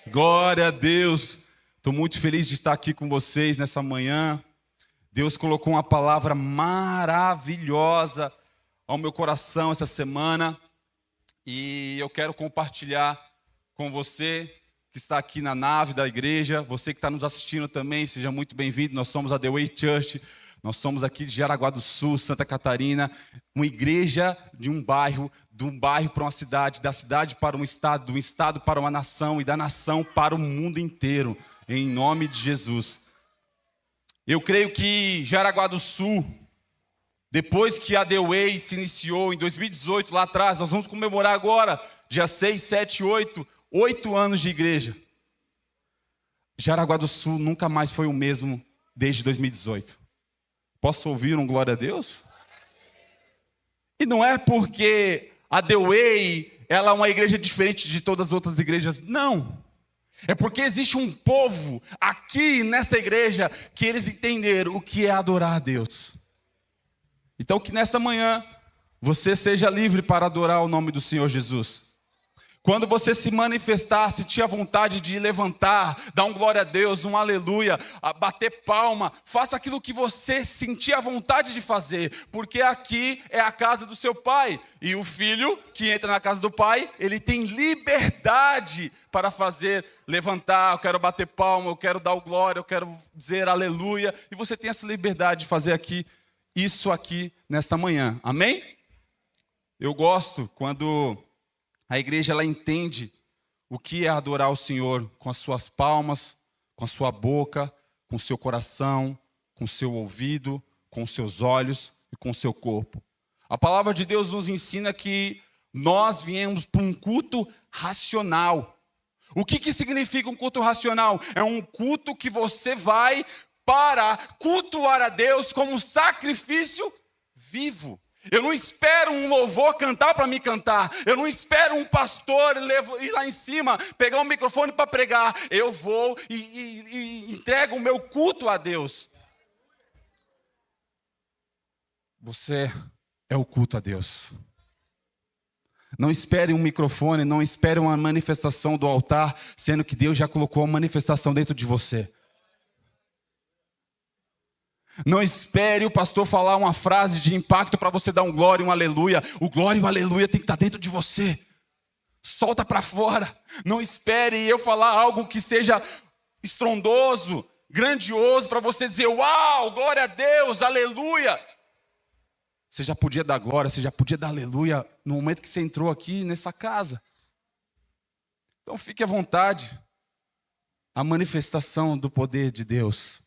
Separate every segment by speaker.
Speaker 1: Glória a Deus. Estou muito feliz de estar aqui com vocês nessa manhã. Deus colocou uma palavra maravilhosa ao meu coração essa semana. E eu quero compartilhar com você que está aqui na nave da igreja. Você que está nos assistindo também, seja muito bem-vindo. Nós somos a The Way Church. Nós somos aqui de Jaraguá do Sul, Santa Catarina. Uma igreja de um bairro para uma cidade, da cidade para um estado, do estado para uma nação e da nação para o mundo inteiro. Em nome de Jesus. Eu creio que Jaraguá do Sul, depois que a The Way se iniciou em 2018, lá atrás, nós vamos comemorar agora, dia 6, 7, 8 anos de igreja. Jaraguá do Sul nunca mais foi o mesmo desde 2018. Posso ouvir um glória a Deus? E não é porque a The Way ela é uma igreja diferente de todas as outras igrejas, não. É porque existe um povo aqui nessa igreja que eles entenderam o que é adorar a Deus. Então que nessa manhã você seja livre para adorar o nome do Senhor Jesus. Quando você se manifestar, sentir a vontade de levantar, dar um glória a Deus, um aleluia, bater palma, faça aquilo que você sentir a vontade de fazer, porque aqui é a casa do seu pai, e o filho que entra na casa do pai, ele tem liberdade para fazer, levantar, eu quero bater palma, eu quero dar o glória, eu quero dizer aleluia, e você tem essa liberdade de fazer isso aqui nesta manhã, amém? Eu gosto quando a igreja ela entende o que é adorar o Senhor com as suas palmas, com a sua boca, com o seu coração, com o seu ouvido, com os seus olhos e com o seu corpo. A palavra de Deus nos ensina que nós viemos para um culto racional. O que significa um culto racional? É um culto que você vai para cultuar a Deus como um sacrifício vivo. Eu não espero um louvor cantar para me cantar. Eu não espero um pastor ir lá em cima, pegar um microfone para pregar. Eu vou e entrego o meu culto a Deus. Você é o culto a Deus. Não espere um microfone, não espere uma manifestação do altar, sendo que Deus já colocou uma manifestação dentro de você. Não espere o pastor falar uma frase de impacto para você dar um glória e um aleluia. O glória e o aleluia tem que estar dentro de você. Solta para fora. Não espere eu falar algo que seja estrondoso, grandioso, para você dizer, uau, glória a Deus, aleluia. Você já podia dar glória, você já podia dar aleluia no momento que você entrou aqui nessa casa. Então fique à vontade. A manifestação do poder de Deus.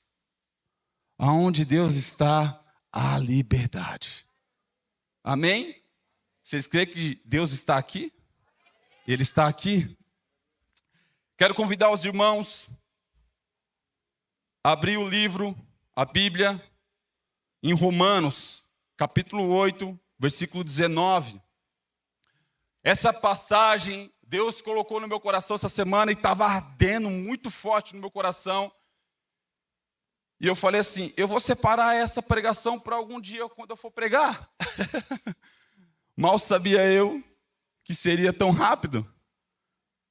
Speaker 1: Aonde Deus está, há liberdade. Amém? Vocês creem que Deus está aqui? Ele está aqui? Quero convidar os irmãos a abrir o livro, a Bíblia, em Romanos, capítulo 8, versículo 19. Essa passagem, Deus colocou no meu coração essa semana e estava ardendo muito forte no meu coração. E eu falei assim, eu vou separar essa pregação para algum dia quando eu for pregar. Mal sabia eu que seria tão rápido.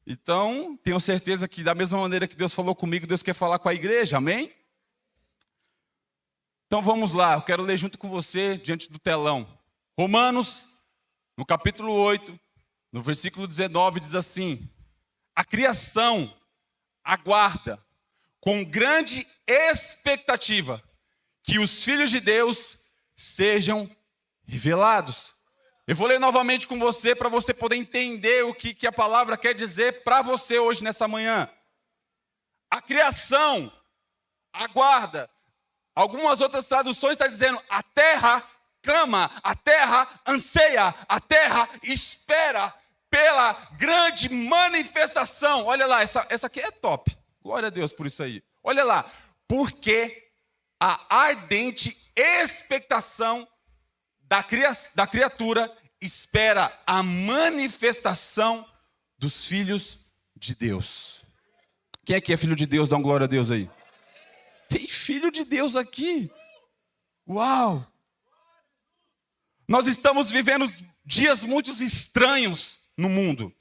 Speaker 1: Então, tenho certeza que da mesma maneira que Deus falou comigo, Deus quer falar com a igreja, amém? Então vamos lá, eu quero ler junto com você, diante do telão. Romanos, no capítulo 8, no versículo 19, diz assim, a criação aguarda com grande expectativa que os filhos de Deus sejam revelados. Eu vou ler novamente com você para você poder entender o que a palavra quer dizer para você hoje nessa manhã. A criação aguarda. Algumas outras traduções estão dizendo a terra clama, a terra anseia, a terra espera pela grande manifestação. Olha lá, essa aqui é top. Glória a Deus por isso aí. Olha lá. Porque a ardente expectação da criatura espera a manifestação dos filhos de Deus. Quem é filho de Deus? Dá um glória a Deus aí. Tem filho de Deus aqui. Uau! Nós estamos vivendo dias muito estranhos no mundo.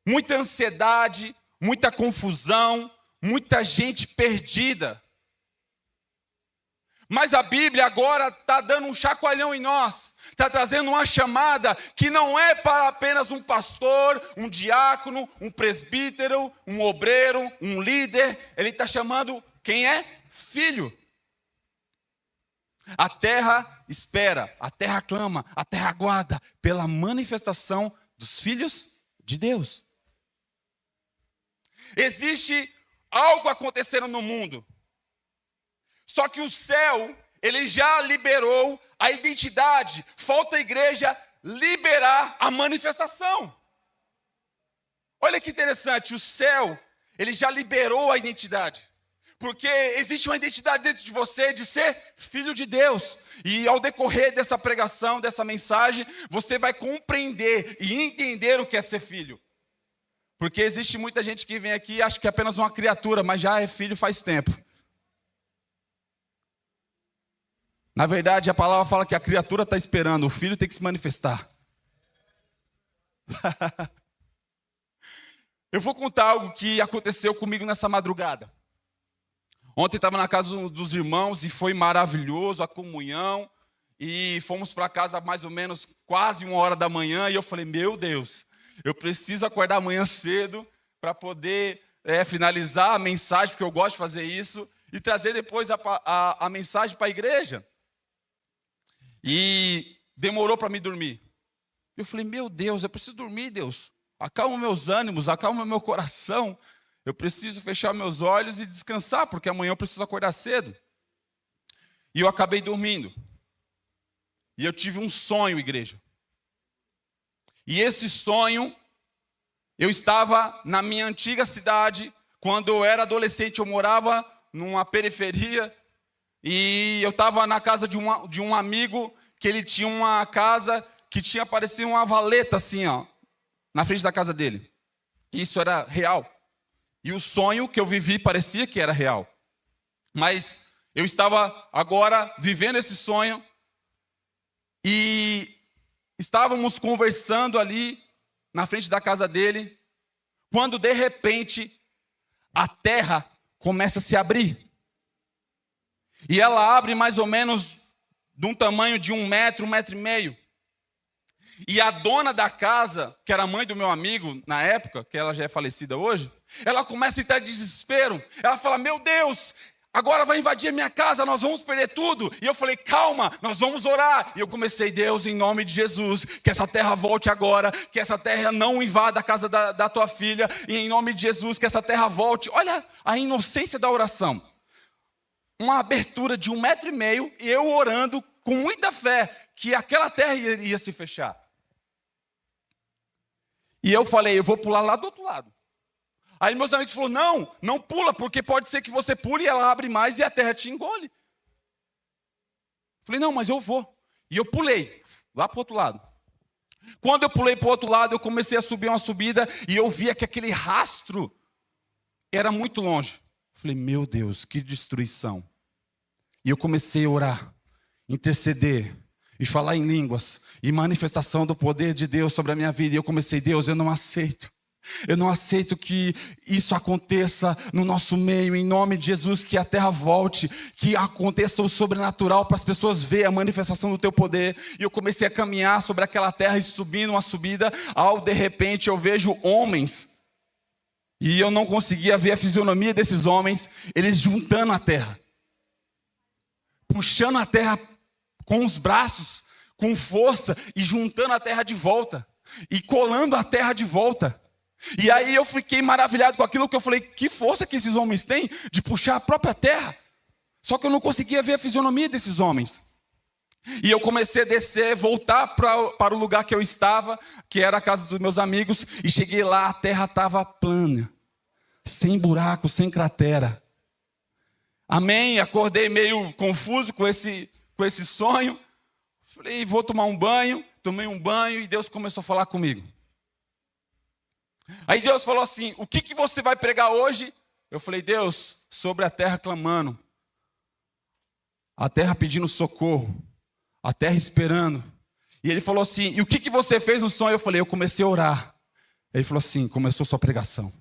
Speaker 1: Muita ansiedade, muita confusão, muita gente perdida. Mas a Bíblia agora está dando um chacoalhão em nós, está trazendo uma chamada que não é para apenas um pastor, um diácono, um presbítero, um obreiro, um líder. Ele está chamando quem é? Filho. A terra espera, a terra clama, a terra aguarda pela manifestação dos filhos de Deus. Existe algo acontecendo no mundo. Só que o céu, ele já liberou a identidade. Falta a igreja liberar a manifestação. Olha que interessante, o céu, ele já liberou a identidade. Porque existe uma identidade dentro de você de ser filho de Deus. E ao decorrer dessa pregação, dessa mensagem, você vai compreender e entender o que é ser filho. Porque existe muita gente que vem aqui e acha que é apenas uma criatura, mas já é filho faz tempo. Na verdade, a palavra fala que a criatura está esperando, o filho tem que se manifestar. Eu vou contar algo que aconteceu comigo nessa madrugada. Ontem estava na casa dos irmãos e foi maravilhoso a comunhão. E fomos para casa mais ou menos quase 1h da manhã. E eu falei, meu Deus, eu preciso acordar amanhã cedo para poder finalizar a mensagem, porque eu gosto de fazer isso. E trazer depois a mensagem para a igreja. E demorou para me dormir. Eu falei, meu Deus, eu preciso dormir, Deus. Acalma meus ânimos, acalma meu coração. Eu preciso fechar meus olhos e descansar, porque amanhã eu preciso acordar cedo. E eu acabei dormindo. E eu tive um sonho, igreja. E esse sonho, eu estava na minha antiga cidade. Quando eu era adolescente, eu morava numa periferia. E eu estava na casa de um amigo, que ele tinha uma casa que tinha parecido uma valeta assim, ó, na frente da casa dele. Isso era real. E o sonho que eu vivi parecia que era real. Mas eu estava agora vivendo esse sonho e estávamos conversando ali na frente da casa dele, quando de repente a terra começa a se abrir. E ela abre mais ou menos de um tamanho de 1 metro, 1,5 metros. E a dona da casa, que era a mãe do meu amigo na época, que ela já é falecida hoje, ela começa a entrar em desespero. Ela fala, meu Deus, agora vai invadir a minha casa, nós vamos perder tudo. E eu falei, calma, nós vamos orar. E eu comecei, Deus, em nome de Jesus, que essa terra volte agora, que essa terra não invada a casa da tua filha, e em nome de Jesus, que essa terra volte. Olha a inocência da oração. Uma abertura de 1,5 metros e eu orando com muita fé que aquela terra iria se fechar. E eu falei, eu vou pular lá do outro lado. Aí meus amigos falaram, não pula, porque pode ser que você pule e ela abre mais e a terra te engole. Falei, não, mas eu vou. E eu pulei lá para o outro lado. Quando eu pulei para o outro lado, eu comecei a subir uma subida e eu via que aquele rastro era muito longe. Falei, meu Deus, que destruição. E eu comecei a orar, interceder e falar em línguas e manifestação do poder de Deus sobre a minha vida. E eu comecei, Deus, eu não aceito. Eu não aceito que isso aconteça no nosso meio, em nome de Jesus, que a terra volte, que aconteça o sobrenatural para as pessoas verem a manifestação do teu poder. E eu comecei a caminhar sobre aquela terra e subindo uma subida, de repente eu vejo homens. E eu não conseguia ver a fisionomia desses homens, eles juntando a terra. Puxando a terra com os braços, com força, e juntando a terra de volta. E colando a terra de volta. E aí eu fiquei maravilhado com aquilo que eu falei, que força que esses homens têm de puxar a própria terra. Só que eu não conseguia ver a fisionomia desses homens. E eu comecei a descer, voltar para o lugar que eu estava, que era a casa dos meus amigos, e cheguei lá, a terra estava plana, sem buraco, sem cratera. Amém? Acordei meio confuso com esse sonho. Falei, vou tomar um banho. Tomei um banho e Deus começou a falar comigo. Aí Deus falou assim, o que você vai pregar hoje? Eu falei, Deus, sobre a terra clamando, a terra pedindo socorro, a terra esperando. E ele falou assim, e o que você fez no sonho? Eu falei, eu comecei a orar. Ele falou assim, começou sua pregação.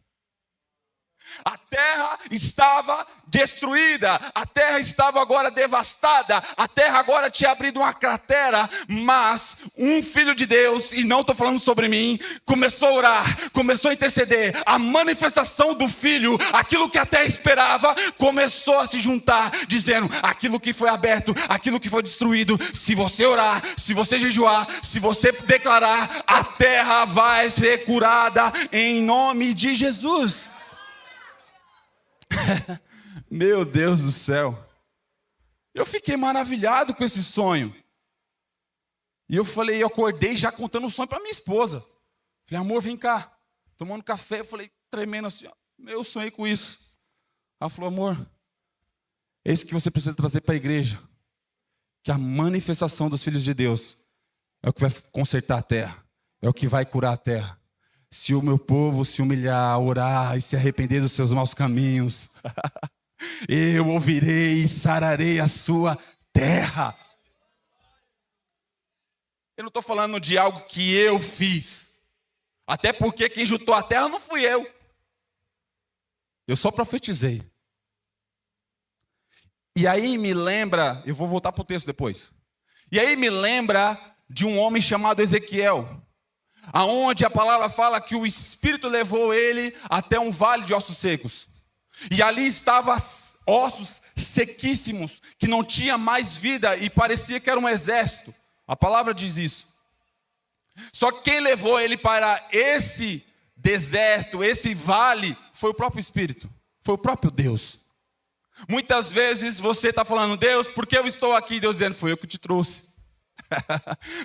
Speaker 1: A terra estava destruída, a terra estava agora devastada, a terra agora tinha abrido uma cratera, mas um filho de Deus, e não estou falando sobre mim, começou a orar, começou a interceder. A manifestação do filho, aquilo que a terra esperava, começou a se juntar, dizendo: aquilo que foi aberto, aquilo que foi destruído, se você orar, se você jejuar, se você declarar, a terra vai ser curada em nome de Jesus. Meu Deus do céu, eu fiquei maravilhado com esse sonho. E eu acordei já contando o sonho para minha esposa. Falei: amor, vem cá. Tomando café, eu falei, tremendo assim, ó, eu sonhei com isso. Ela falou: amor, é isso que você precisa trazer para a igreja. Que a manifestação dos filhos de Deus é o que vai consertar a terra, é o que vai curar a terra. Se o meu povo se humilhar, orar e se arrepender dos seus maus caminhos, eu ouvirei e sararei a sua terra. Eu não estou falando de algo que eu fiz. Até porque quem juntou a terra não fui eu. Eu só profetizei. E aí me lembra, eu vou voltar para o texto depois. E aí me lembra de um homem chamado Ezequiel, aonde a palavra fala que o Espírito levou ele até um vale de ossos secos. E ali estavam ossos sequíssimos, que não tinha mais vida e parecia que era um exército. A palavra diz isso. Só que quem levou ele para esse deserto, esse vale, foi o próprio Espírito, foi o próprio Deus. Muitas vezes você está falando: Deus, por que eu estou aqui? Deus dizendo: foi eu que te trouxe.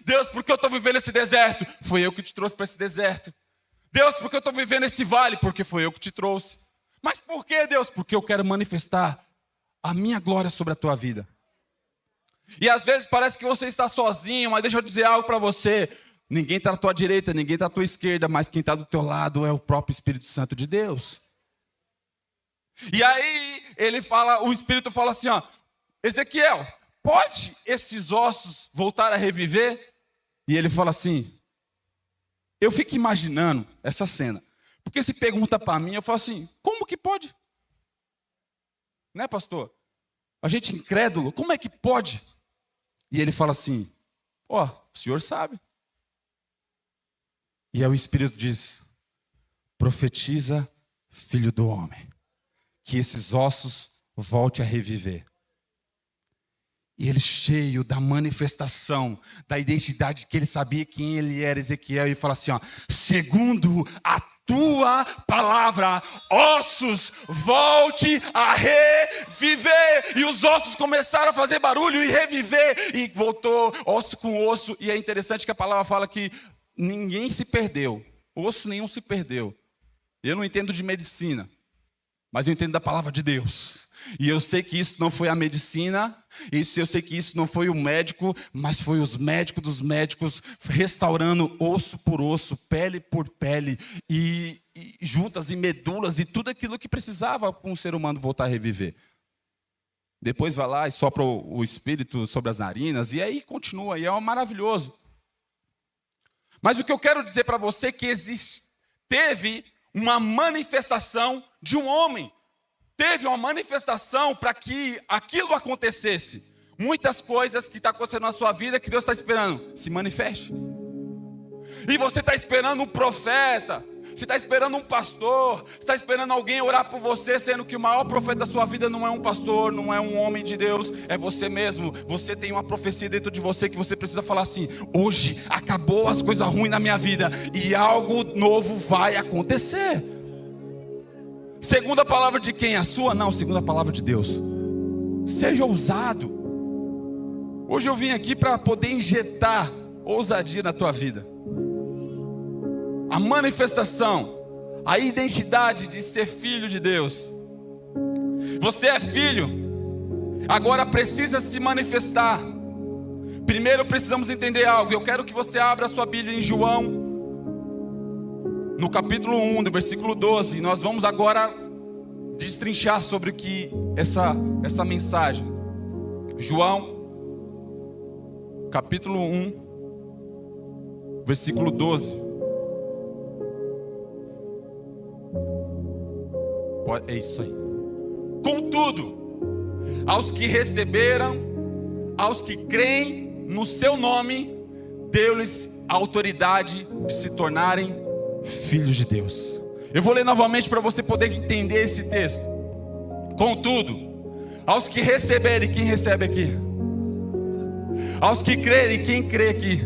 Speaker 1: Deus, por que eu estou vivendo esse deserto? Foi eu que te trouxe para esse deserto. Deus, por que eu estou vivendo esse vale? Porque foi eu que te trouxe. Mas por que, Deus? Porque eu quero manifestar a minha glória sobre a tua vida. E às vezes parece que você está sozinho, mas deixa eu dizer algo para você: ninguém está à tua direita, ninguém está à tua esquerda, mas quem está do teu lado é o próprio Espírito Santo de Deus. E aí o Espírito fala assim, ó: Ezequiel, pode esses ossos voltar a reviver? E ele fala assim, eu fico imaginando essa cena, porque se pergunta para mim, eu falo assim: como que pode? Né, pastor? A gente incrédulo, como é que pode? E ele fala assim: ó, o senhor sabe. E aí o Espírito diz: profetiza, filho do homem, que esses ossos voltem a reviver. E ele, cheio da manifestação, da identidade que ele sabia quem ele era, Ezequiel, e fala assim, ó: segundo a tua palavra, ossos, volte a reviver. E os ossos começaram a fazer barulho e reviver, e voltou osso com osso. E é interessante que a palavra fala que ninguém se perdeu, osso nenhum se perdeu. Eu não entendo de medicina, mas eu entendo da palavra de Deus. E eu sei que isso não foi a medicina, eu sei que isso não foi o médico, mas foi os médicos dos médicos restaurando osso por osso, pele por pele, e juntas e medulas e tudo aquilo que precisava para um ser humano voltar a reviver. Depois vai lá e sopra o Espírito sobre as narinas, e aí continua, e é maravilhoso. Mas o que eu quero dizer para você é que teve uma manifestação de um homem. Teve uma manifestação para que aquilo acontecesse. Muitas coisas que estão acontecendo na sua vida que Deus está esperando, se manifeste. E você está esperando um profeta, você está esperando um pastor, você está esperando alguém orar por você, sendo que o maior profeta da sua vida não é um pastor, não é um homem de Deus, é você mesmo. Você tem uma profecia dentro de você que você precisa falar assim: hoje acabou as coisas ruins na minha vida e algo novo vai acontecer. Segundo a palavra de quem? A sua? Não, segundo a palavra de Deus. Seja ousado. Hoje eu vim aqui para poder injetar ousadia na tua vida. A manifestação, a identidade de ser filho de Deus. Você é filho, agora precisa se manifestar. Primeiro precisamos entender algo. Eu quero que você abra a sua Bíblia em João, no capítulo 1, do versículo 12, nós vamos agora destrinchar sobre o que essa mensagem. João, capítulo 1, versículo 12. É isso aí. Contudo, aos que receberam, aos que creem no seu nome, deu-lhes a autoridade de se tornarem filhos de Deus. Eu vou ler novamente para você poder entender esse texto. Contudo, aos que receberem, quem recebe aqui? Aos que crerem, quem crê aqui?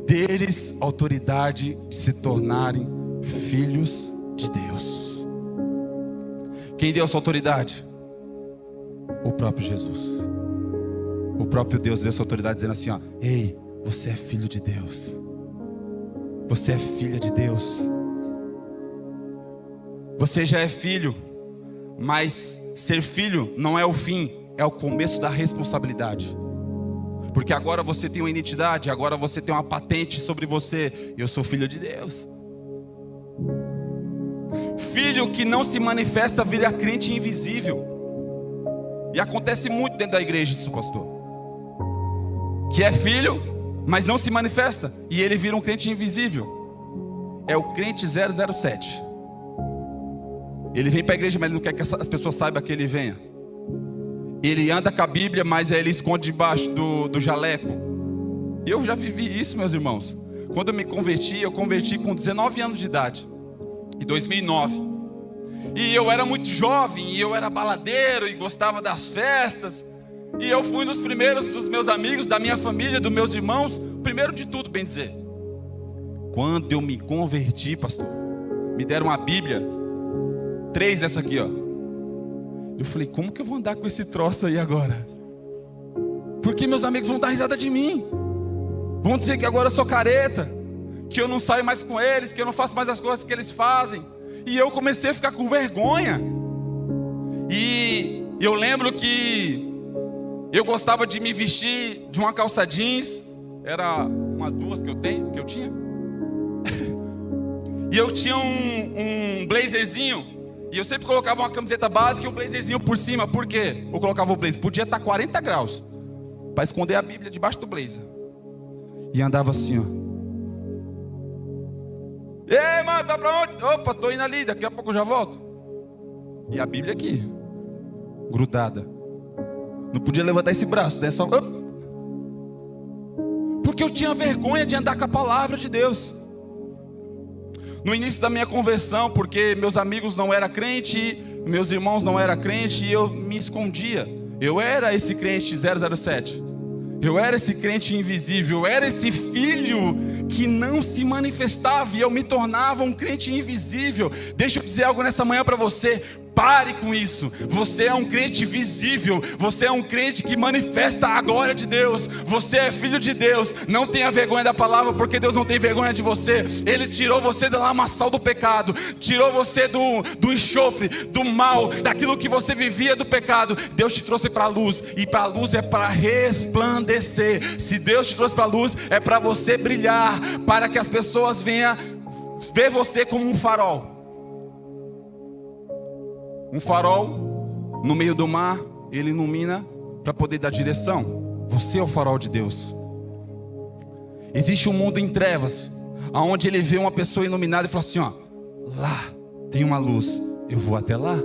Speaker 1: Dê-lhes autoridade de se tornarem filhos de Deus. Quem deu essa autoridade? O próprio Jesus. O próprio Deus deu essa autoridade dizendo assim, ó: ei, você é filho de Deus. Você é filha de Deus. Você já é filho, mas ser filho não é o fim, é o começo da responsabilidade. Porque agora você tem uma identidade, agora você tem uma patente sobre você. Eu sou filho de Deus. Filho que não se manifesta vira crente invisível. E acontece muito dentro da igreja isso, pastor. Que é filho, mas não se manifesta, e ele vira um crente invisível. É o crente 007. Ele vem para a igreja, mas ele não quer que as pessoas saibam que ele venha. Ele anda com a Bíblia, mas ele esconde debaixo do jaleco. E eu já vivi isso, meus irmãos. Quando eu me converti, eu converti com 19 anos de idade, em 2009. E eu era muito jovem, e eu era baladeiro, e gostava das festas. E eu fui um dos primeiros dos meus amigos, da minha família, dos meus irmãos, primeiro de tudo, bem dizer. Quando eu me converti, pastor, me deram uma Bíblia, 3 dessa aqui, ó. Eu falei, como que eu vou andar com esse troço aí agora? Porque meus amigos vão dar risada de mim. Vão dizer que agora eu sou careta, que eu não saio mais com eles, que eu não faço mais as coisas que eles fazem. E eu comecei a ficar com vergonha. E eu lembro que eu gostava de me vestir de uma calça jeans. Era umas 2 que eu tinha. E eu tinha um blazerzinho. E eu sempre colocava uma camiseta básica e um blazerzinho por cima. Por quê? Eu colocava o blazer. Podia estar 40 graus, para esconder a Bíblia debaixo do blazer. E andava assim, ó. Ei, mano, tá pra onde? Opa, tô indo ali, daqui a pouco eu já volto. E a Bíblia aqui, grudada. Não podia levantar esse braço, né? Só... Porque eu tinha vergonha de andar com a palavra de Deus. No início da minha conversão, porque meus amigos não eram crente, meus irmãos não eram crente, e eu me escondia. Eu era esse crente 007. Eu era esse crente invisível. Eu era esse filho que não se manifestava, e eu me tornava um crente invisível. Deixa eu dizer algo nessa manhã para você. Pare com isso. Você é um crente visível. Você é um crente que manifesta a glória de Deus. Você é filho de Deus. Não tenha vergonha da palavra, porque Deus não tem vergonha de você. Ele tirou você da lamaçal do pecado, tirou você do enxofre, do mal, daquilo que você vivia do pecado. Deus te trouxe para a luz, e para a luz é para resplandecer. Se Deus te trouxe para a luz, é para você brilhar, para que as pessoas venham ver você como um farol. Um farol no meio do mar, ele ilumina para poder dar direção. Você é o farol de Deus. Existe um mundo em trevas, aonde ele vê uma pessoa iluminada e fala assim, ó, lá tem uma luz, eu vou até lá.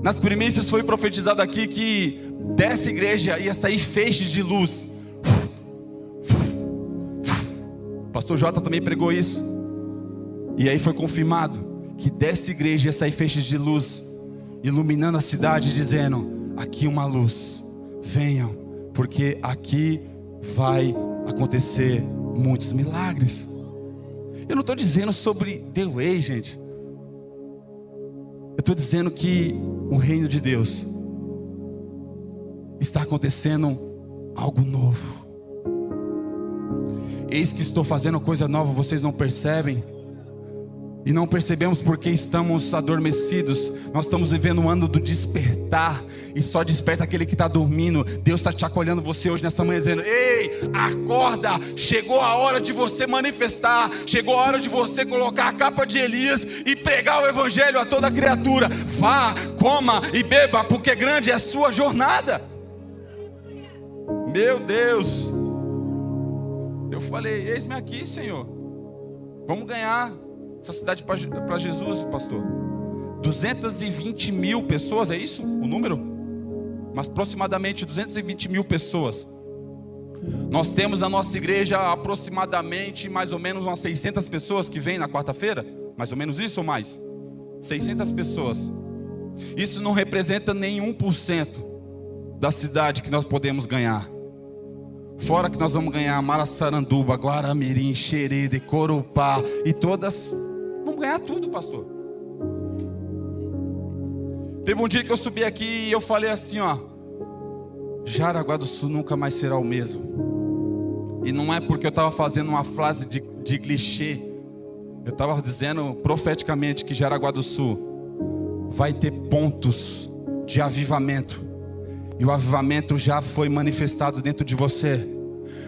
Speaker 1: Nas primícias foi profetizado aqui que dessa igreja ia sair feixes de luz. Pastor Jota também pregou isso. E aí foi confirmado que dessa igreja ia sair feixes de luz, iluminando a cidade, dizendo, aqui uma luz, venham, porque aqui vai acontecer muitos milagres. Eu não estou dizendo sobre The Way, gente. Eu estou dizendo que o reino de Deus está acontecendo algo novo. Eis que estou fazendo coisa nova, vocês não percebem? E não percebemos porque estamos adormecidos. Nós estamos vivendo um ano do despertar, e só desperta aquele que está dormindo. Deus está chacoalhando você hoje nessa manhã, dizendo, ei, acorda, chegou a hora de você manifestar. Chegou a hora de você colocar a capa de Elias e pregar o evangelho a toda criatura. Vá, coma e beba, porque grande é a sua jornada. Meu Deus. Eu falei, eis-me aqui, Senhor. Vamos ganhar. essa cidade para Jesus, pastor? 220 mil pessoas, é isso o número? Mas aproximadamente 220 mil pessoas. Nós temos na nossa igreja aproximadamente mais ou menos umas 600 pessoas que vêm na quarta-feira. Mais ou menos isso ou mais? 600 pessoas. Isso não representa nem 1% da cidade que nós podemos ganhar. Fora que nós vamos ganhar Maraçaranduba, Guaramirim, Xerede, Corupá e todas. Vamos ganhar tudo, pastor. Teve um dia que eu subi aqui e eu falei assim, ó: Jaraguá do Sul nunca mais será o mesmo. E não é porque eu estava fazendo uma frase de clichê. Eu estava dizendo profeticamente que Jaraguá do Sul vai ter pontos de avivamento. E o avivamento já foi manifestado dentro de você.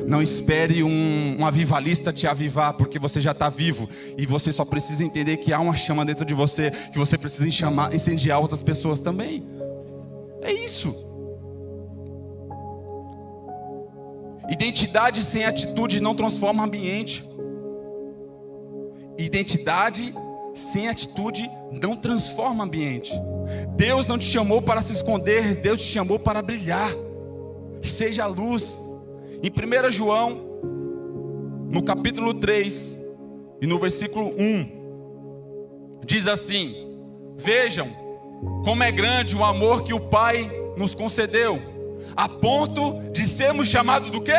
Speaker 1: Não espere um avivalista te avivar, porque você já está vivo. E você só precisa entender que há uma chama dentro de você, que você precisa incendiar outras pessoas também. É isso. Identidade sem atitude não transforma ambiente. Identidade sem atitude não transforma ambiente. Deus não te chamou para se esconder, Deus te chamou para brilhar. Seja a luz. Em 1 João, no capítulo 3 e no versículo 1, diz assim: vejam como é grande o amor que o Pai nos concedeu, a ponto de sermos chamados do quê?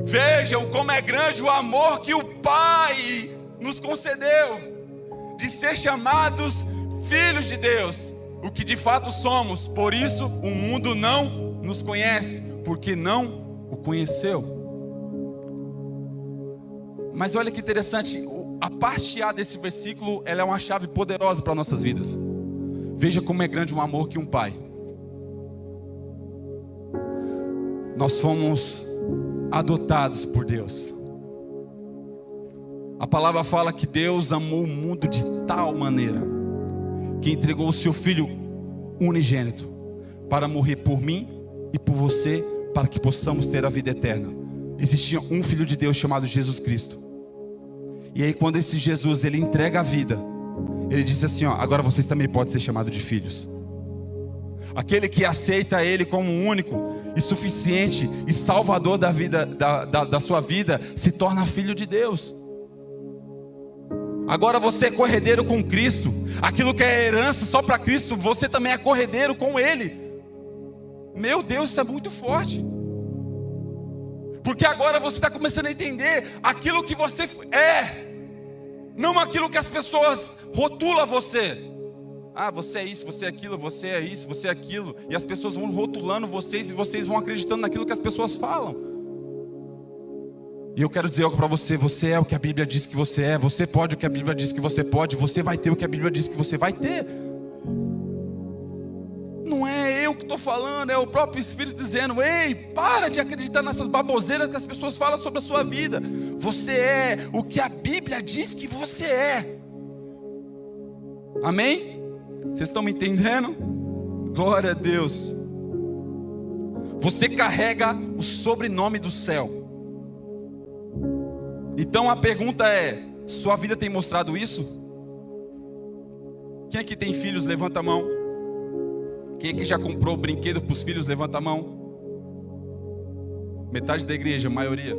Speaker 1: Vejam como é grande o amor que o Pai nos concedeu, de ser chamados filhos de Deus, o que de fato somos. Por isso o mundo não nos conhece, porque não o conheceu. Mas olha que interessante, a parte A desse versículo, ela é uma chave poderosa para nossas vidas. Veja como é grande o amor que um pai. Nós fomos adotados por Deus. A palavra fala que Deus amou o mundo de tal maneira que entregou o seu Filho unigênito para morrer por mim e por você, para que possamos ter a vida eterna. Existia um Filho de Deus chamado Jesus Cristo. E aí quando esse Jesus, ele entrega a vida, ele disse assim, ó: agora vocês também podem ser chamados de filhos. Aquele que aceita Ele como único e suficiente e salvador da vida, da sua vida, se torna filho de Deus. Agora você é corredeiro com Cristo. Aquilo que é herança só para Cristo, você também é corredeiro com Ele. Meu Deus, isso é muito forte. Porque agora você está começando a entender aquilo que você é, não aquilo que as pessoas rotulam você. Ah, você é isso, você é aquilo, você é isso, você é aquilo. E as pessoas vão rotulando vocês e vocês vão acreditando naquilo que as pessoas falam. E eu quero dizer algo para você: você é o que a Bíblia diz que você é. Você pode o que a Bíblia diz que você pode. Você vai ter o que a Bíblia diz que você vai ter. Não é eu que estou falando, é o próprio Espírito dizendo: ei, para de acreditar nessas baboseiras que as pessoas falam sobre a sua vida. Você é o que a Bíblia diz que você é. Amém? Vocês estão me entendendo? Glória a Deus. Você carrega o sobrenome do céu. Então a pergunta é: sua vida tem mostrado isso? Quem aqui tem filhos? Levanta a mão. Quem aqui já comprou brinquedo para os filhos? Levanta a mão. Metade da igreja, a maioria.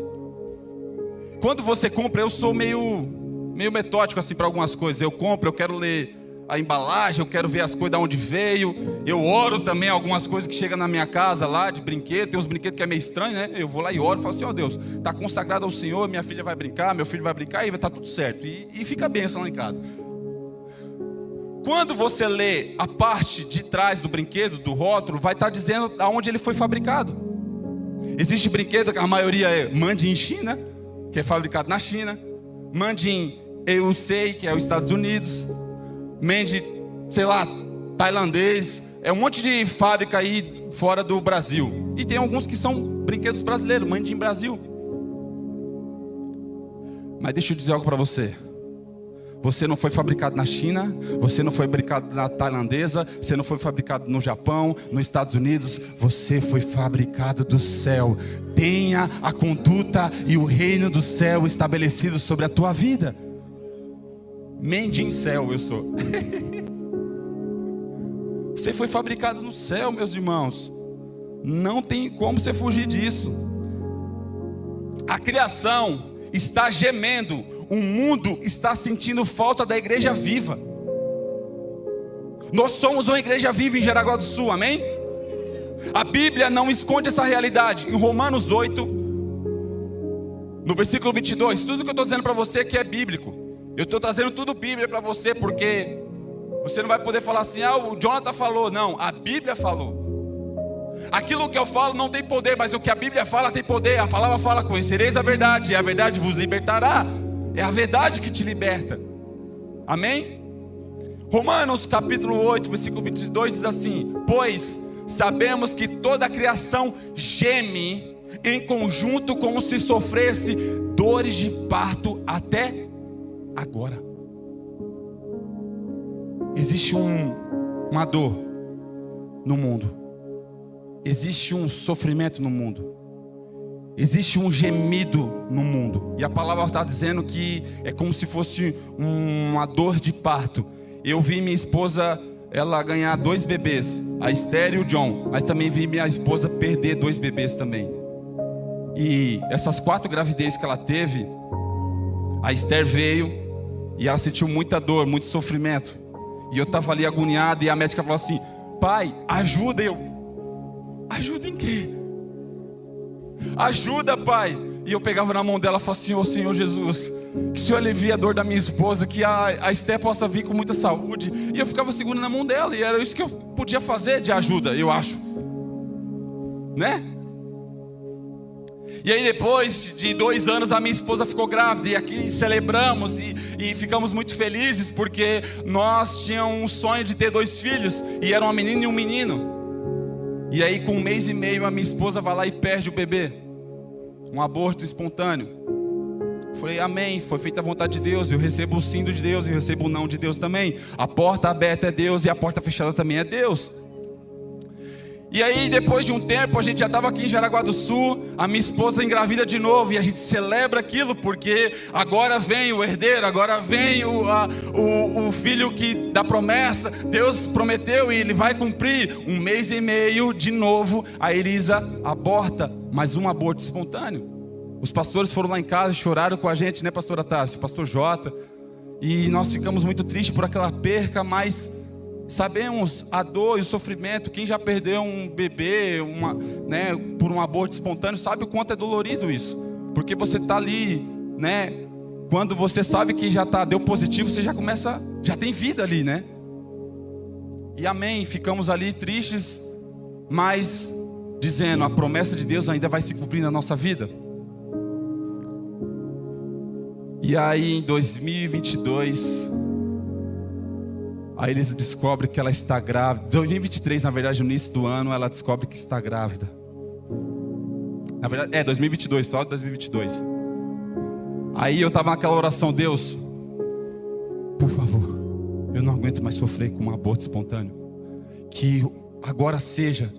Speaker 1: Quando você compra, eu sou meio metódico assim para algumas coisas. Eu compro, eu quero ler a embalagem, eu quero ver as coisas de onde veio. Eu oro também algumas coisas que chegam na minha casa lá, de brinquedo. Tem uns brinquedos que é meio estranho, né? Eu vou lá e oro e falo assim: ó Deus, está consagrado ao Senhor, minha filha vai brincar, meu filho vai brincar e vai estar tudo certo. E fica a bênção lá em casa. Quando você lê a parte de trás do brinquedo, do rótulo, vai estar dizendo aonde ele foi fabricado. Existe brinquedo que a maioria é made in China, que é fabricado na China. Made in USA, que é os Estados Unidos. Made, sei lá, tailandês. É um monte de fábrica aí fora do Brasil. E tem alguns que são brinquedos brasileiros, made in Brasil. Mas deixa eu dizer algo para você. Você não foi fabricado na China, você não foi fabricado na tailandesa, você não foi fabricado no Japão, nos Estados Unidos. Você foi fabricado do céu, tenha a conduta e o reino do céu estabelecido sobre a tua vida. Mendincel eu sou. Você foi fabricado no céu, meus irmãos. Não tem como você fugir disso. A criação está gemendo. O mundo está sentindo falta da igreja viva. Nós somos uma igreja viva em Jaraguá do Sul, amém? A Bíblia não esconde essa realidade. Em Romanos 8, no versículo 22, tudo que eu estou dizendo para você aqui é bíblico. Eu estou trazendo tudo Bíblia para você, porque você não vai poder falar assim, o Jonathan falou. Não, a Bíblia falou. Aquilo que eu falo não tem poder, mas o que a Bíblia fala tem poder. A palavra fala: conhecereis a verdade, e a verdade vos libertará. É a verdade que te liberta. Amém? Romanos capítulo 8, versículo 22 diz assim: pois sabemos que toda a criação geme em conjunto como se sofresse dores de parto até agora. Existe uma dor no mundo. Existe um sofrimento no mundo. Existe um gemido no mundo. E a palavra está dizendo que é como se fosse uma dor de parto. Eu vi minha esposa, ela ganhar 2 bebês, a Esther e o John. Mas também vi minha esposa perder 2 bebês também. E essas 4 gravidezes que ela teve, a Esther veio e ela sentiu muita dor, muito sofrimento. E eu estava ali agoniado, e a médica falou assim: pai, ajuda eu. Ajuda em quê? Ajuda, pai. E eu pegava na mão dela e falava assim: ô Senhor Jesus, que o Senhor alivie a dor da minha esposa, que a Esther possa vir com muita saúde. E eu ficava segurando na mão dela, e era isso que eu podia fazer de ajuda, eu acho, né? E aí depois de 2 anos a minha esposa ficou grávida. E aqui celebramos e ficamos muito felizes, porque nós tínhamos um sonho de ter 2 filhos, e era uma menina e um menino. E aí com 1 mês e meio a minha esposa vai lá e perde o bebê. Um aborto espontâneo. Falei: amém, foi feita a vontade de Deus. Eu recebo o sim de Deus, eu recebo o não de Deus também. A porta aberta é Deus e a porta fechada também é Deus. E aí depois de um tempo, a gente já estava aqui em Jaraguá do Sul. A minha esposa engravida de novo, e a gente celebra aquilo, porque agora vem o herdeiro, agora vem o filho da promessa. Deus prometeu e Ele vai cumprir. 1 mês e meio de novo, a Elisa aborta, mais um aborto espontâneo. Os pastores foram lá em casa, choraram com a gente, né, pastora Tassi, pastor Jota. E nós ficamos muito tristes por aquela perca, mas sabemos a dor e o sofrimento. Quem já perdeu um bebê, né, por um aborto espontâneo, sabe o quanto é dolorido isso. Porque você está ali, né? Quando você sabe que já deu positivo, você já tem vida ali, né? E amém, ficamos ali tristes, mas dizendo: a promessa de Deus ainda vai se cumprir na nossa vida. E aí em 2022... aí eles descobrem que ela está grávida. 2023, na verdade, no início do ano, ela descobre que está grávida. Na verdade, 2022, final de 2022. Aí eu estava naquela oração: Deus, por favor, eu não aguento mais sofrer com um aborto espontâneo. Que agora seja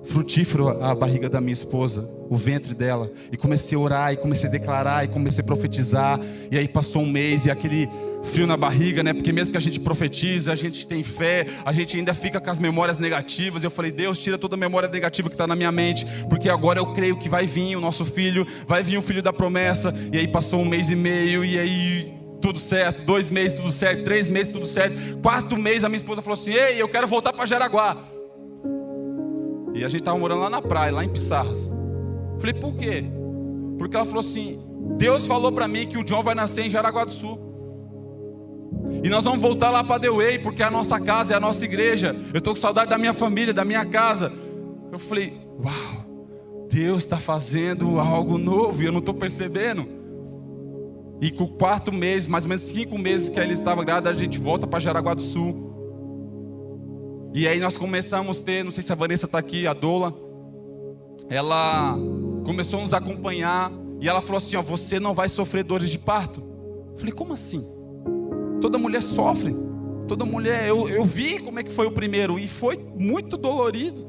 Speaker 1: frutífero a barriga da minha esposa, o ventre dela. E comecei a orar, e comecei a declarar, e comecei a profetizar. E aí passou 1 mês, e aquele frio na barriga, né? Porque mesmo que a gente profetiza, a gente tem fé, a gente ainda fica com as memórias negativas. Eu falei: Deus, tira toda a memória negativa que está na minha mente, porque agora eu creio que vai vir o nosso filho, vai vir o filho da promessa. E aí passou 1 mês e meio, e aí tudo certo. 2 meses tudo certo, 3 meses tudo certo. 4º mês a minha esposa falou assim: ei, eu quero voltar para Jaraguá. E a gente estava morando lá na praia, lá em Pissarras. Falei: por quê? Porque ela falou assim: Deus falou para mim que o John vai nascer em Jaraguá do Sul, e nós vamos voltar lá para The Way, porque é a nossa casa, é a nossa igreja. Eu estou com saudade da minha família, da minha casa. Eu falei: uau, Deus está fazendo algo novo e eu não estou percebendo. E com o 4º mês, mais ou menos 5 meses que ele estava grávida, a gente volta para Jaraguá do Sul. E aí nós começamos a ter, não sei se a Vanessa está aqui, a Dola. Ela começou a nos acompanhar, e ela falou assim: ó, você não vai sofrer dores de parto. Eu falei: como assim? Toda mulher sofre. Toda mulher, eu vi como é que foi o primeiro, e foi muito dolorido.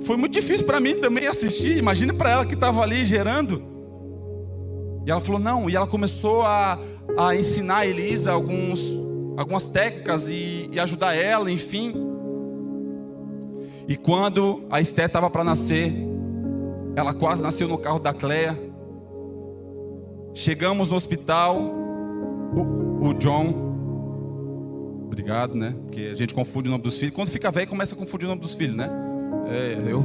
Speaker 1: foi muito difícil para mim também assistir. Imagina para ela que estava ali gerando. E ela falou não, e ela começou a ensinar a Elisa algumas técnicas e ajudar ela, enfim. E quando a Esté estava para nascer, ela quase nasceu no carro da Cleia. Chegamos no hospital, o John, obrigado, né? Porque a gente confunde o nome dos filhos. Quando fica velho, começa a confundir o nome dos filhos, né? Eu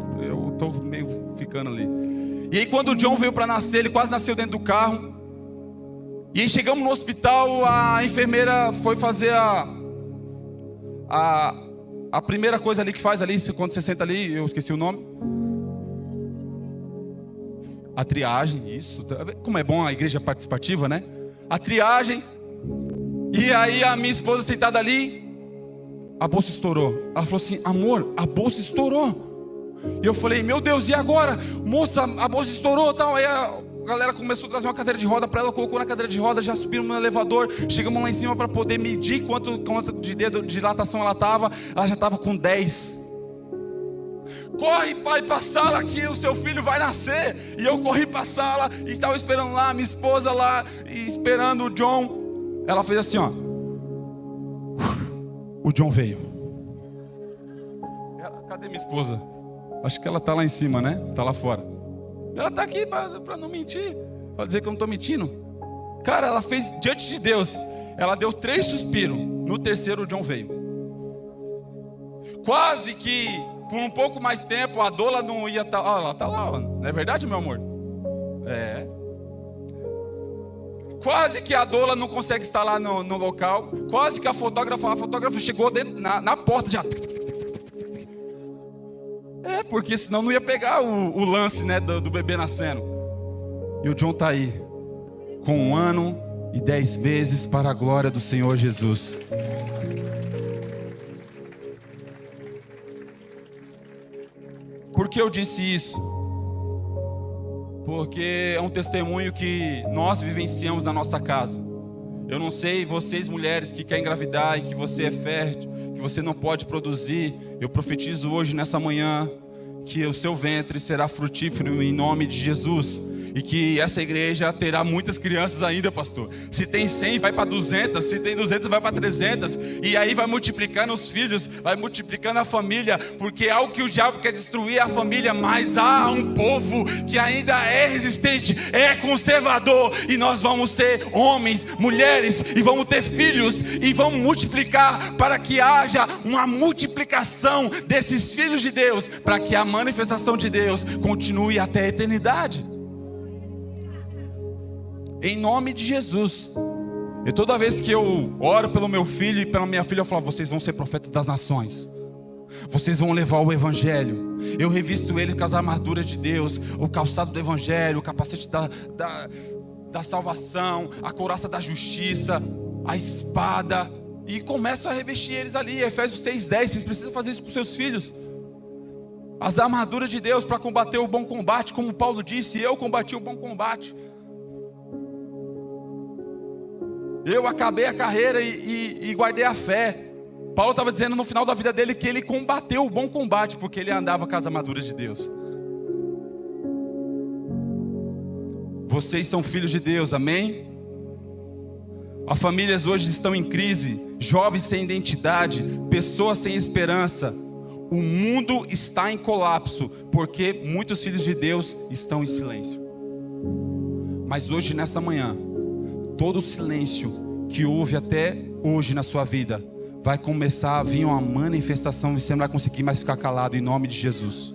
Speaker 1: tô meio ficando ali. E aí quando o John veio para nascer, ele quase nasceu dentro do carro. E aí chegamos no hospital, a enfermeira foi fazer a primeira coisa ali que faz ali, quando você senta ali, eu esqueci o nome. A triagem, isso. Como é bom a igreja participativa, né? A triagem. E aí a minha esposa sentada ali, a bolsa estourou. Ela falou assim, amor, a bolsa estourou. E eu falei, meu Deus, e agora? Moça, a bolsa estourou e tal. Aí a galera começou a trazer uma cadeira de roda para ela, colocou na cadeira de roda, já subimos no elevador, chegamos lá em cima para poder medir quanto de dedo de dilatação ela estava. Ela já estava com 10. Corre, pai, para a sala que o seu filho vai nascer. E eu corri para a sala e estava esperando lá, minha esposa lá, esperando o John. Ela fez assim, ó. O John veio. Cadê minha esposa? Acho que ela está lá em cima, né? Está lá fora. Ela está aqui para não mentir, para dizer que eu não estou mentindo. Cara, ela fez diante de Deus. Ela deu 3 suspiros. No terceiro o John veio. Quase que por um pouco mais tempo a doula não ia estar. Ela está lá, não é verdade, meu amor? É. Quase que a doula não consegue estar lá no local. Quase que a fotógrafa chegou dentro, na porta já. Porque senão não ia pegar o lance, né, do bebê nascendo. E o John está aí, com 1 ano e 10 meses, para a glória do Senhor Jesus. Por que eu disse isso? Porque é um testemunho que nós vivenciamos na nossa casa. Eu não sei, vocês mulheres que querem engravidar e que você é fértil, que você não pode produzir, eu profetizo hoje nessa manhã que o seu ventre será frutífero em nome de Jesus. E que essa igreja terá muitas crianças ainda, pastor. Se tem 100, vai para 200. Se tem 200, vai para 300. E aí vai multiplicando os filhos, vai multiplicando a família. Porque é algo que o diabo quer destruir a família. Mas há um povo que ainda é resistente, é conservador. E nós vamos ser homens, mulheres, e vamos ter filhos. E vamos multiplicar para que haja uma multiplicação desses filhos de Deus. Para que a manifestação de Deus continue até a eternidade. Em nome de Jesus. E toda vez que eu oro pelo meu filho e pela minha filha, eu falo, vocês vão ser profetas das nações. Vocês vão levar o evangelho. Eu revisto eles com as armaduras de Deus, o calçado do evangelho, o capacete da salvação, a couraça da justiça, a espada. E começo a revestir eles ali. Efésios 6:10. Vocês precisam fazer isso com seus filhos. As armaduras de Deus para combater o bom combate. Como Paulo disse, eu combati o bom combate. Eu acabei a carreira e guardei a fé. Paulo estava dizendo no final da vida dele que ele combateu o bom combate, porque ele andava com as armaduras de Deus. Vocês são filhos de Deus, amém? As famílias hoje estão em crise, jovens sem identidade, pessoas sem esperança. O mundo está em colapso, porque muitos filhos de Deus estão em silêncio. Mas hoje, nessa manhã, todo o silêncio que houve até hoje na sua vida vai começar a vir uma manifestação e você não vai conseguir mais ficar calado em nome de Jesus.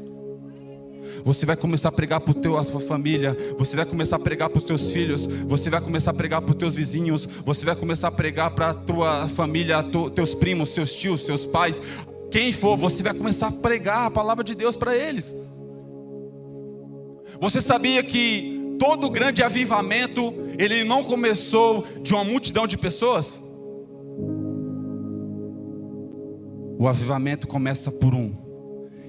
Speaker 1: Você vai começar a pregar para a tua família, você vai começar a pregar para os teus filhos, você vai começar a pregar para os teus vizinhos, você vai começar a pregar para a tua família, teus primos, seus tios, seus pais, quem for, você vai começar a pregar a palavra de Deus para eles. Você sabia que todo grande avivamento, ele não começou de uma multidão de pessoas? O avivamento começa por um.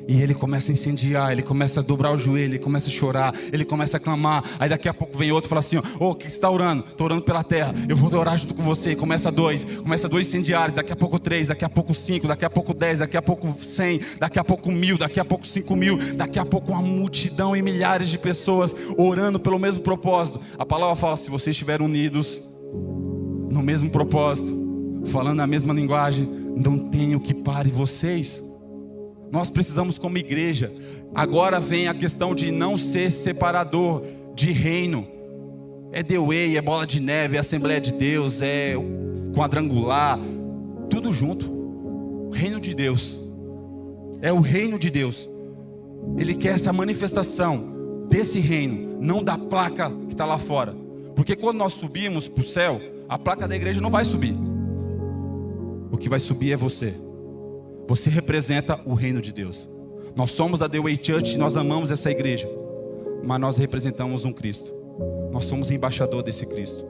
Speaker 1: E ele começa a incendiar, ele começa a dobrar o joelho, ele começa a chorar, ele começa a clamar. Aí daqui a pouco vem outro e fala assim: ô, o que você está orando? Estou orando pela terra, eu vou orar junto com você. E começa dois incendiários, daqui a pouco 3, daqui a pouco 5, daqui a pouco 10, daqui a pouco 100, daqui a pouco 1000, daqui a pouco 5.000, daqui a pouco uma multidão e milhares de pessoas orando pelo mesmo propósito. A palavra fala: se vocês estiverem unidos no mesmo propósito, falando a mesma linguagem, não tem o que pare vocês. Nós precisamos, como igreja, agora vem a questão de não ser separador de reino. É The Way, é Bola de Neve, é Assembleia de Deus, é Quadrangular, tudo junto. Reino de Deus, é o reino de Deus. Ele quer essa manifestação desse reino, não da placa que está lá fora. Porque quando nós subimos para o céu, a placa da igreja não vai subir. O que vai subir é você. Você representa o reino de Deus. Nós somos a The Way Church e nós amamos essa igreja, mas nós representamos um Cristo. Nós somos embaixador desse Cristo.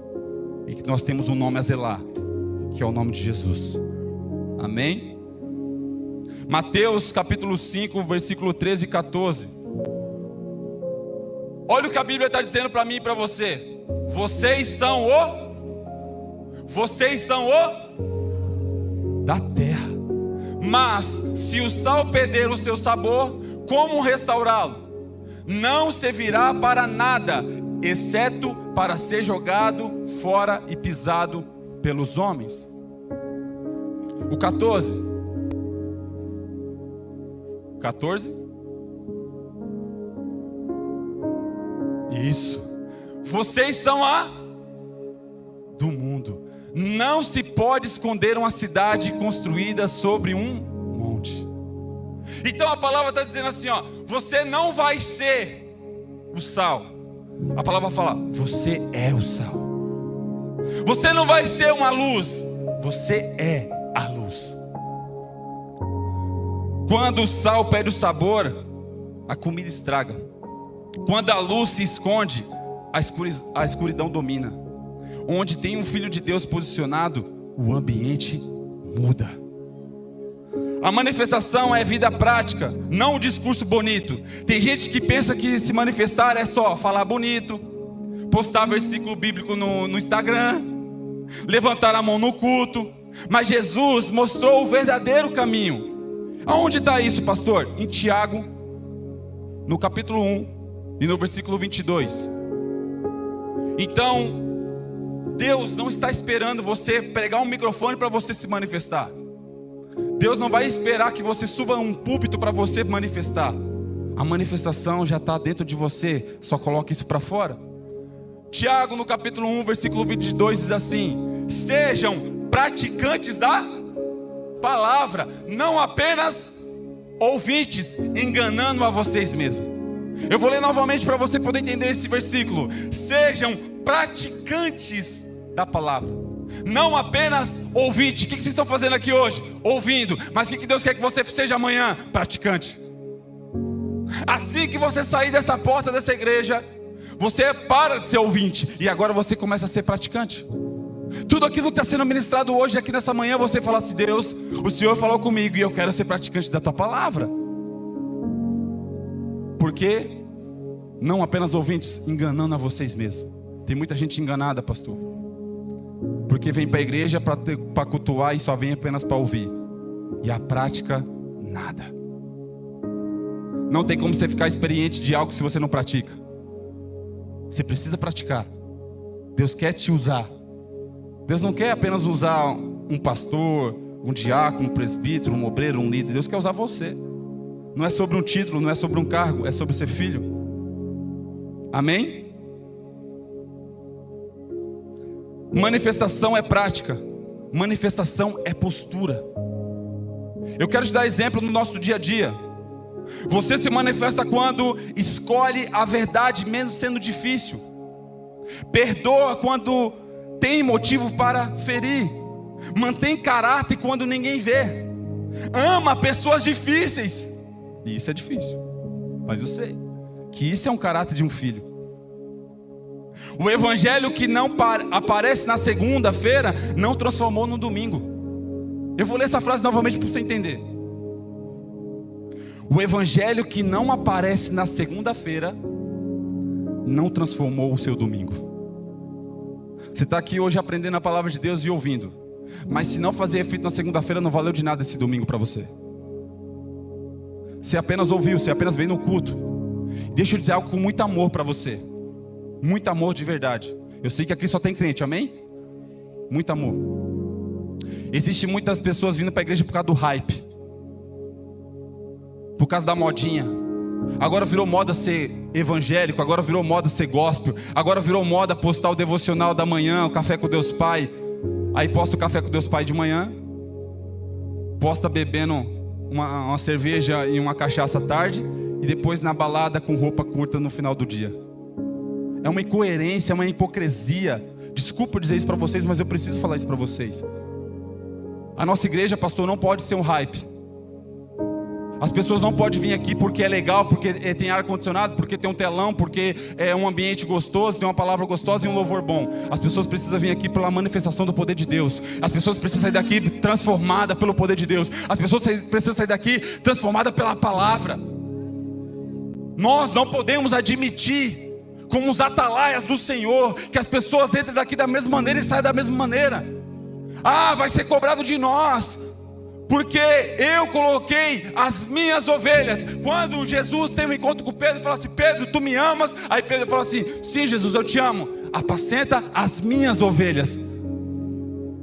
Speaker 1: E que nós temos um nome a zelar, que é o nome de Jesus. Amém? Mateus capítulo 5, versículo 13 e 14. Olha o que a Bíblia está dizendo para mim e para você. Vocês são da terra. Mas se o sal perder o seu sabor, como restaurá-lo? Não servirá para nada, exceto para ser jogado fora e pisado pelos homens. O 14. Isso. Vocês são a do mundo. Não se pode esconder uma cidade construída sobre um monte. Então a palavra está dizendo assim, ó: você não vai ser o sal. A palavra fala: você é o sal. Você não vai ser uma luz, você é a luz. Quando o sal perde o sabor, a comida estraga. Quando a luz se esconde, a escuridão domina. Onde tem um filho de Deus posicionado, o ambiente muda. A manifestação é vida prática, não um discurso bonito. Tem gente que pensa que se manifestar é só falar bonito, postar versículo bíblico no Instagram, levantar a mão no culto. Mas Jesus mostrou o verdadeiro caminho. Aonde está isso, pastor? Em Tiago, no capítulo 1 e no versículo 22. Então, Deus não está esperando você pregar um microfone para você se manifestar. Deus não vai esperar que você suba um púlpito para você manifestar. A manifestação já está dentro de você, só coloque isso para fora. Tiago, no capítulo 1, versículo 22, diz assim: sejam praticantes da palavra, não apenas ouvintes, enganando a vocês mesmos. Eu vou ler novamente para você poder entender esse versículo. Sejam praticantes da palavra, não apenas ouvinte. O que vocês estão fazendo aqui hoje? Ouvindo. Mas o que Deus quer que você seja amanhã? Praticante. Assim que você sair dessa porta dessa igreja, você para de ser ouvinte e agora você começa a ser praticante. Tudo aquilo que está sendo ministrado hoje aqui nessa manhã, você fala assim: Deus, o Senhor falou comigo e eu quero ser praticante da tua palavra. Porque não apenas ouvintes, enganando a vocês mesmos. Tem muita gente enganada, pastor, porque vem para a igreja para cultuar e só vem apenas para ouvir, e a prática, nada. Não tem como você ficar experiente de algo se você não pratica. Você precisa praticar. Deus quer te usar. Deus não quer apenas usar um pastor, um diácono, um presbítero, um obreiro, um líder. Deus quer usar você. Não é sobre um título, não é sobre um cargo, é sobre ser filho. Amém? Manifestação é prática, manifestação é postura. Eu quero te dar exemplo no nosso dia a dia. Você se manifesta quando escolhe a verdade mesmo sendo difícil. Perdoa quando tem motivo para ferir. Mantém caráter quando ninguém vê. Ama pessoas difíceis. E isso é difícil, mas eu sei que isso é um caráter de um filho. O evangelho que não aparece na segunda-feira não transformou no domingo. Eu vou ler essa frase novamente para você entender. O evangelho que não aparece na segunda-feira não transformou o seu domingo. Você está aqui hoje aprendendo a palavra de Deus e ouvindo, mas se não fazer efeito na segunda-feira, não valeu de nada esse domingo para você. Você apenas ouviu, você apenas veio no culto. Deixa eu dizer algo com muito amor para você, muito amor de verdade. Eu sei que aqui só tem crente, amém? Muito amor. Existem muitas pessoas vindo para a igreja por causa do hype, por causa da modinha. Agora virou moda ser evangélico, agora virou moda ser gospel, agora virou moda postar o devocional da manhã, o café com Deus Pai. Aí posta o café com Deus Pai de manhã, posta bebendo uma cerveja e uma cachaça à tarde, e depois na balada com roupa curta no final do dia. É uma incoerência, é uma hipocrisia. Desculpa dizer isso para vocês, mas eu preciso falar isso para vocês. A nossa igreja, pastor, não pode ser um hype. As pessoas não podem vir aqui porque é legal, porque tem ar-condicionado, porque tem um telão, porque é um ambiente gostoso, tem uma palavra gostosa e um louvor bom. As pessoas precisam vir aqui pela manifestação do poder de Deus. As pessoas precisam sair daqui transformadas pelo poder de Deus. As pessoas precisam sair daqui transformadas pela palavra. Nós não podemos admitir, como os atalaias do Senhor, que as pessoas entrem daqui da mesma maneira e saiam da mesma maneira. Ah, vai ser cobrado de nós, porque eu coloquei as minhas ovelhas. Quando Jesus tem um encontro com Pedro, ele fala assim: Pedro, tu me amas? Aí Pedro fala assim: sim, Jesus, eu te amo. Apacenta as minhas ovelhas.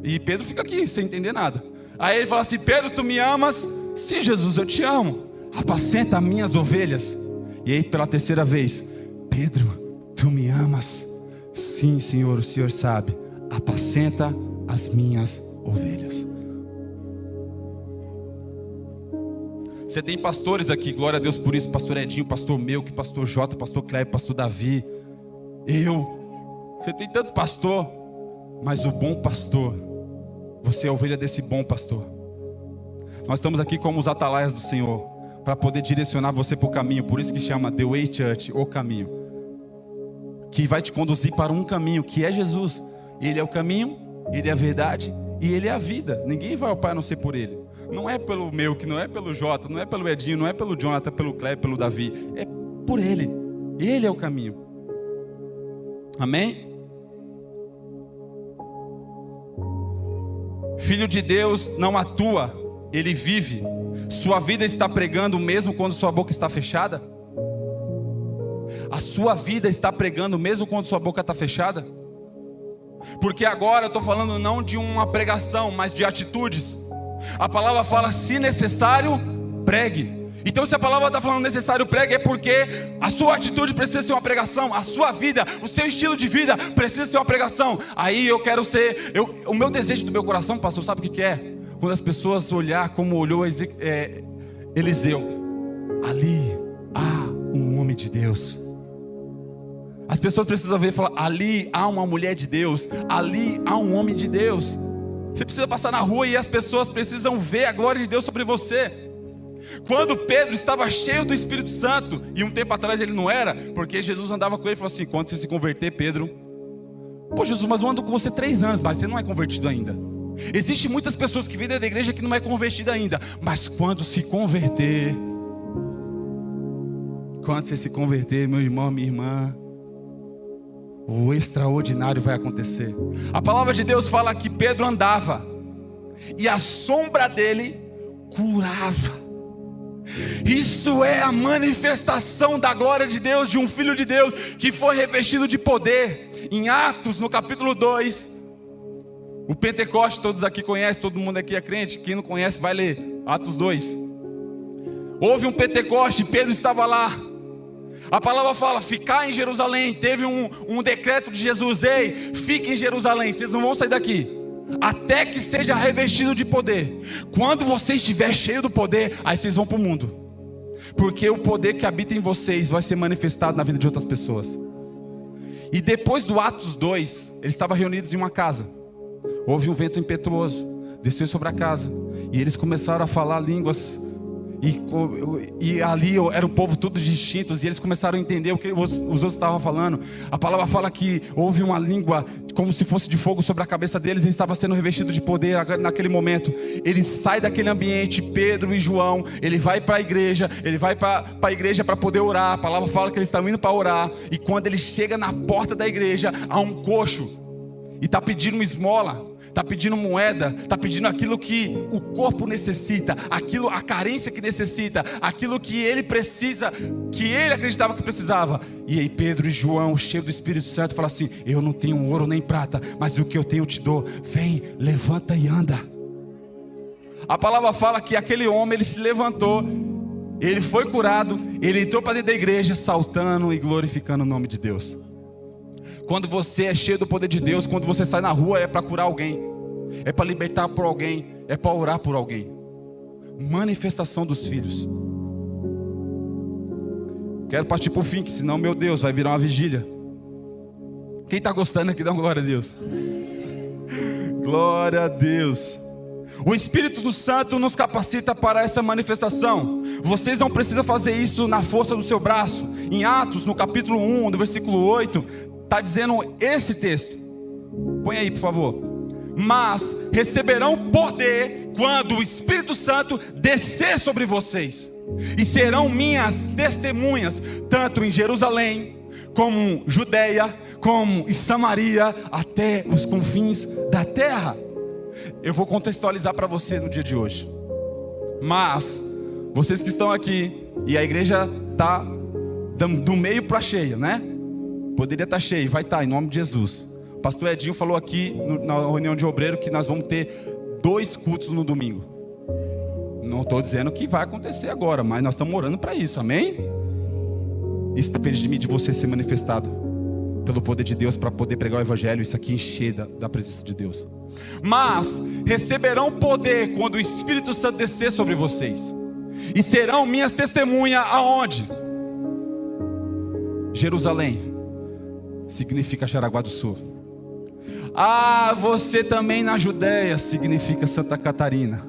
Speaker 1: E Pedro fica aqui sem entender nada. Aí ele fala assim: Pedro, tu me amas? Sim, Jesus, eu te amo. Apacenta as minhas ovelhas. E aí pela terceira vez: Pedro, tu me amas? Sim, Senhor, o Senhor sabe. Apacenta as minhas ovelhas. Você tem pastores aqui, glória a Deus por isso. Pastor Edinho, pastor Melk, pastor Jota, pastor Cleber, pastor Davi, você tem tanto pastor. Mas o bom pastor, você é a ovelha desse bom pastor. Nós estamos aqui como os atalaias do Senhor, para poder direcionar você para o caminho. Por isso que chama The Way Church, o caminho, que vai te conduzir para um caminho, que é Jesus. Ele é o caminho, Ele é a verdade e Ele é a vida. Ninguém vai ao Pai a não ser por Ele. Não é pelo Melk, não é pelo Jota, não é pelo Edinho, não é pelo Jonathan, pelo Cleber, pelo Davi. É por Ele. Ele é o caminho. Amém? Filho de Deus não atua, ele vive. Sua vida está pregando mesmo quando sua boca está fechada? A sua vida está pregando mesmo quando sua boca está fechada? Porque agora eu estou falando não de uma pregação, mas de atitudes. A palavra fala: se necessário, pregue. Então se a palavra está falando necessário, pregue, é porque a sua atitude precisa ser uma pregação. A sua vida, o seu estilo de vida precisa ser uma pregação. Aí eu quero ser, o meu desejo do meu coração, pastor, sabe o que é? Quando as pessoas olhar como olhou Eliseu: ali há um homem de Deus. As pessoas precisam ver e falar: ali há uma mulher de Deus, ali há um homem de Deus. Você precisa passar na rua e as pessoas precisam ver a glória de Deus sobre você. Quando Pedro estava cheio do Espírito Santo, e um tempo atrás ele não era, porque Jesus andava com ele e falou assim: quando você se converter, Pedro, pô, Jesus, mas eu ando com você 3 anos, mas você não é convertido ainda. Existem muitas pessoas que vêm da igreja que não é convertida ainda, mas quando se converter, quando você se converter, meu irmão, minha irmã, o extraordinário vai acontecer. A palavra de Deus fala que Pedro andava e a sombra dele curava. Isso é a manifestação da glória de Deus, de um filho de Deus que foi revestido de poder. Em Atos, no capítulo 2, o Pentecoste, todos aqui conhecem, todo mundo aqui é crente. Quem não conhece vai ler Atos 2. Houve um Pentecoste, Pedro estava lá. A palavra fala: ficar em Jerusalém. Teve um decreto de Jesus: ei, fiquem em Jerusalém, vocês não vão sair daqui até que seja revestido de poder. Quando você estiver cheio do poder, aí vocês vão para o mundo, porque o poder que habita em vocês vai ser manifestado na vida de outras pessoas. E depois do Atos 2, eles estavam reunidos em uma casa. Houve um vento impetuoso, desceu sobre a casa, e eles começaram a falar línguas. E ali era um povo todos distintos, e eles começaram a entender o que os outros estavam falando. A palavra fala que houve uma língua como se fosse de fogo sobre a cabeça deles, e estava sendo revestido de poder naquele momento. Ele sai daquele ambiente, Pedro e João, ele vai para a igreja, para poder orar. A palavra fala que eles estão indo para orar, e quando ele chega na porta da igreja, há um coxo, e está pedindo uma esmola, está pedindo moeda, está pedindo aquilo que o corpo necessita, a carência que necessita, aquilo que ele precisa, que ele acreditava que precisava. E aí Pedro e João, cheios do Espírito Santo, falam assim: eu não tenho ouro nem prata, mas o que eu tenho eu te dou. Vem, levanta e anda. A palavra fala que aquele homem, ele se levantou, ele foi curado, ele entrou para dentro da igreja, saltando e glorificando o nome de Deus. Quando você é cheio do poder de Deus, quando você sai na rua, é para curar alguém, é para libertar por alguém, é para orar por alguém. Manifestação dos filhos. Quero partir para o fim, que senão, meu Deus, vai virar uma vigília. Quem está gostando aqui, dá uma glória a Deus. Glória a Deus. O Espírito Santo nos capacita para essa manifestação. Vocês não precisam fazer isso na força do seu braço. Em Atos, no capítulo 1, no versículo 8, está dizendo esse texto. Põe aí, por favor. Mas receberão poder quando o Espírito Santo descer sobre vocês, e serão minhas testemunhas, tanto em Jerusalém, como Judeia, como em Samaria, até os confins da terra. Eu vou contextualizar para você no dia de hoje. Mas vocês que estão aqui, e a igreja está do meio para cheia, né? Poderia estar cheio, vai estar, em nome de Jesus. O pastor Edinho falou aqui na reunião de obreiro que nós vamos ter 2 cultos no domingo. Não estou dizendo que vai acontecer agora, mas nós estamos orando para isso, amém? Isso depende de mim, de você ser manifestado pelo poder de Deus, para poder pregar o evangelho, isso aqui encher da presença de Deus. Mas receberão poder quando o Espírito Santo descer sobre vocês, e serão minhas testemunhas. Aonde? Jerusalém significa Jaraguá do Sul. Você também na Judeia significa Santa Catarina.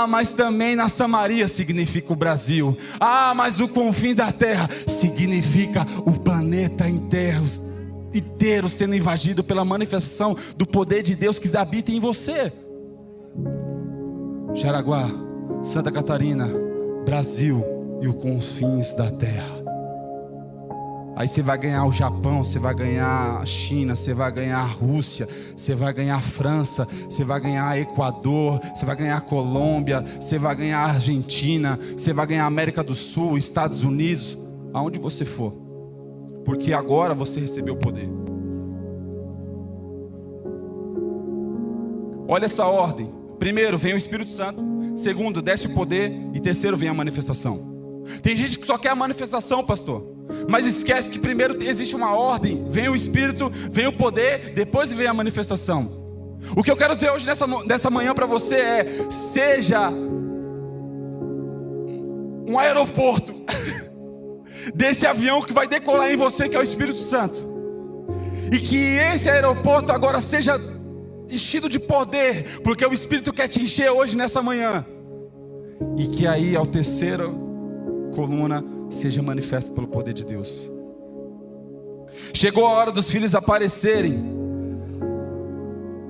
Speaker 1: Mas também na Samaria significa o Brasil. Mas o confim da terra significa o planeta inteiro sendo invadido pela manifestação do poder de Deus que habita em você. Jaraguá, Santa Catarina, Brasil e os confins da terra. Aí você vai ganhar o Japão, você vai ganhar a China, você vai ganhar a Rússia, você vai ganhar a França, você vai ganhar Equador, você vai ganhar a Colômbia, você vai ganhar a Argentina, você vai ganhar a América do Sul, Estados Unidos, aonde você for. Porque agora você recebeu o poder. Olha essa ordem. Primeiro vem o Espírito Santo, segundo desce o poder, e terceiro vem a manifestação. Tem gente que só quer a manifestação, pastor, mas esquece que primeiro existe uma ordem. Vem o Espírito, vem o poder, depois vem a manifestação. O que eu quero dizer hoje nessa manhã para você é: seja um aeroporto desse avião que vai decolar em você, que é o Espírito Santo, e que esse aeroporto agora seja enchido de poder, porque o Espírito quer te encher hoje nessa manhã, e que aí ao terceiro coluna seja manifesto pelo poder de Deus. Chegou a hora dos filhos aparecerem.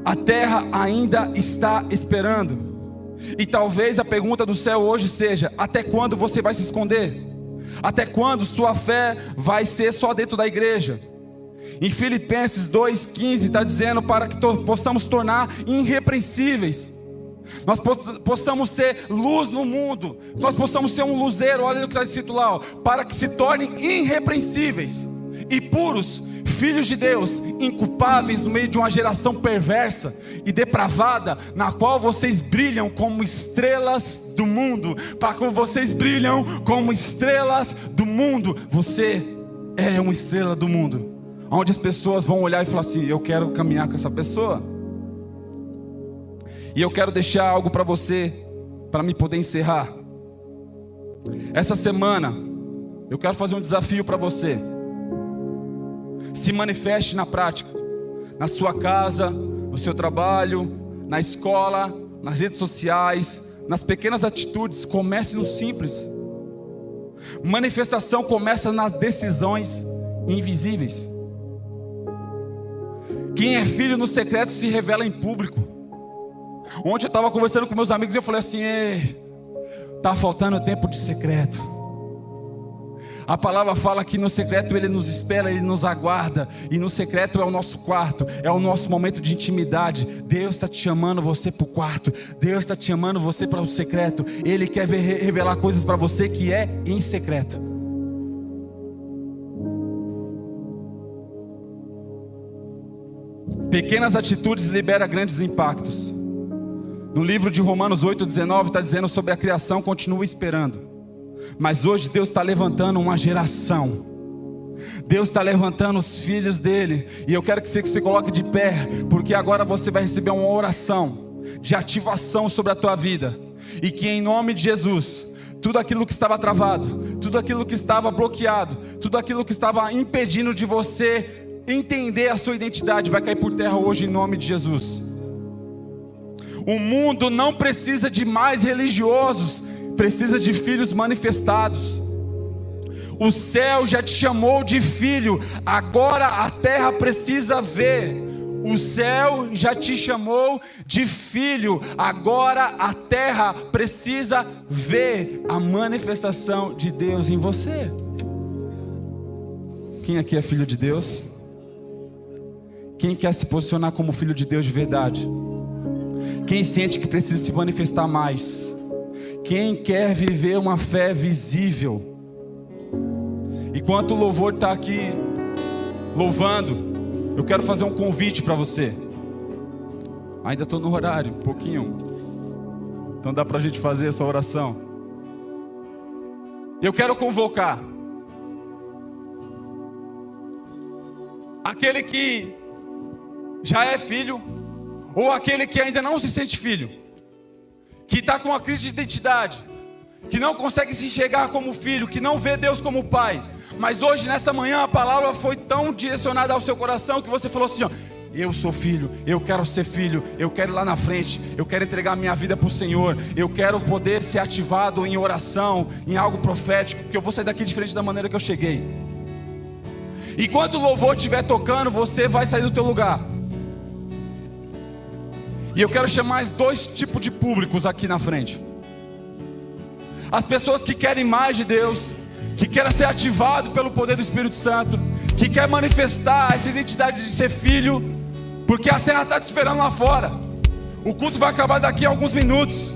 Speaker 1: A terra ainda está esperando. E talvez a pergunta do céu hoje seja: até quando você vai se esconder? Até quando sua fé vai ser só dentro da igreja? Em Filipenses 2,15 está dizendo para que possamos tornar irrepreensíveis, nós possamos ser luz no mundo, nós possamos ser um luzeiro, olha o que está escrito lá, ó, para que se tornem irrepreensíveis e puros, filhos de Deus, inculpáveis no meio de uma geração perversa e depravada, na qual vocês brilham como estrelas do mundo. Para que vocês brilham como estrelas do mundo. Você é uma estrela do mundo, onde as pessoas vão olhar e falar assim: eu quero caminhar com essa pessoa. E eu quero deixar algo para você, para me poder encerrar. Essa semana eu quero fazer um desafio para você. Se manifeste na prática, na sua casa, no seu trabalho, na escola, nas redes sociais, nas pequenas atitudes. Comece no simples. Manifestação começa nas decisões invisíveis. Quem é filho no secreto se revela em público. Ontem eu estava conversando com meus amigos e eu falei assim: está faltando tempo de secreto. A palavra fala que no secreto Ele nos espera, Ele nos aguarda. E no secreto é o nosso quarto, é o nosso momento de intimidade. Deus está te chamando você para o quarto. Deus está te chamando você para o secreto. Ele quer revelar coisas para você que é em secreto. Pequenas atitudes liberam grandes impactos. No livro de Romanos 8,19 está dizendo sobre a criação: continua esperando. Mas hoje Deus está levantando uma geração. Deus está levantando os filhos dele. E eu quero que você se coloque de pé, porque agora você vai receber uma oração de ativação sobre a tua vida. E que em nome de Jesus, tudo aquilo que estava travado, tudo aquilo que estava bloqueado, tudo aquilo que estava impedindo de você entender a sua identidade, vai cair por terra hoje em nome de Jesus. O mundo não precisa de mais religiosos, precisa de filhos manifestados. O céu já te chamou de filho, agora a terra precisa ver. O céu já te chamou de filho, agora a terra precisa ver a manifestação de Deus em você. Quem aqui é filho de Deus? Quem quer se posicionar como filho de Deus de verdade? Quem sente que precisa se manifestar mais? Quem quer viver uma fé visível? Enquanto o louvor está aqui louvando, eu quero fazer um convite para você. Ainda estou no horário, um pouquinho, então dá para a gente fazer essa oração. Eu quero convocar aquele que já é filho, ou aquele que ainda não se sente filho, que está com uma crise de identidade, que não consegue se enxergar como filho, que não vê Deus como pai. Mas hoje, nessa manhã, a palavra foi tão direcionada ao seu coração, que você falou assim: ó, eu sou filho, eu quero ser filho, eu quero ir lá na frente, eu quero entregar minha vida para o Senhor, eu quero poder ser ativado em oração, em algo profético, que eu vou sair daqui diferente da maneira que eu cheguei. Enquanto o louvor estiver tocando, você vai sair do teu lugar. E eu quero chamar dois tipos de públicos aqui na frente. As pessoas que querem mais de Deus, que querem ser ativado pelo poder do Espírito Santo, que quer manifestar essa identidade de ser filho, porque a terra está te esperando lá fora. O culto vai acabar daqui a alguns minutos,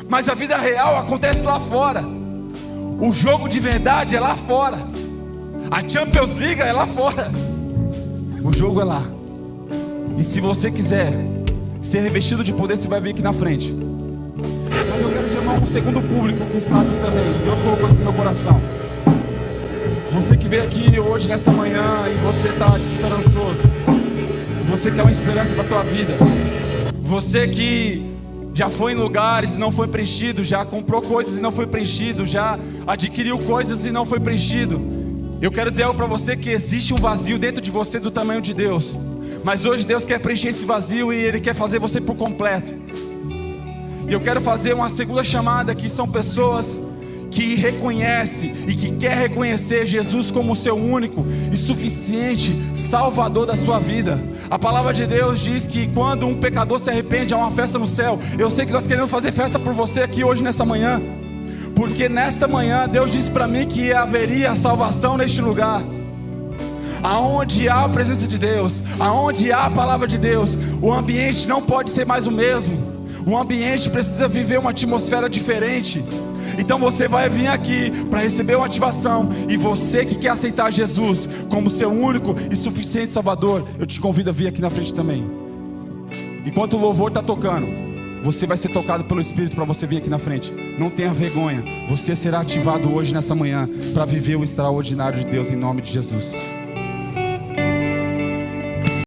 Speaker 1: mas a vida real acontece lá fora. O jogo de verdade é lá fora. A Champions League é lá fora. O jogo é lá. E se você quiser ser revestido de poder, você vai vir aqui na frente. Mas eu quero chamar um segundo público que está aqui também. Deus colocou no meu coração. Você que veio aqui hoje, nessa manhã, e você está desesperançoso. Você quer uma esperança para a tua vida. Você que já foi em lugares e não foi preenchido, já comprou coisas e não foi preenchido, já adquiriu coisas e não foi preenchido. Eu quero dizer algo para você, que existe um vazio dentro de você do tamanho de Deus. Mas hoje Deus quer preencher esse vazio e Ele quer fazer você por completo. E eu quero fazer uma segunda chamada, que são pessoas que reconhecem e que quer reconhecer Jesus como o seu único e suficiente Salvador da sua vida. A palavra de Deus diz que quando um pecador se arrepende, há uma festa no céu. Eu sei que nós queremos fazer festa por você aqui hoje nessa manhã, porque nesta manhã Deus disse para mim que haveria salvação neste lugar. Aonde há a presença de Deus, aonde há a palavra de Deus, o ambiente não pode ser mais o mesmo. O ambiente precisa viver uma atmosfera diferente. Então você vai vir aqui para receber uma ativação. E você que quer aceitar Jesus como seu único e suficiente Salvador, eu te convido a vir aqui na frente também. Enquanto o louvor está tocando, você vai ser tocado pelo Espírito para você vir aqui na frente. Não tenha vergonha. Você será ativado hoje nessa manhã para viver o extraordinário de Deus em nome de Jesus.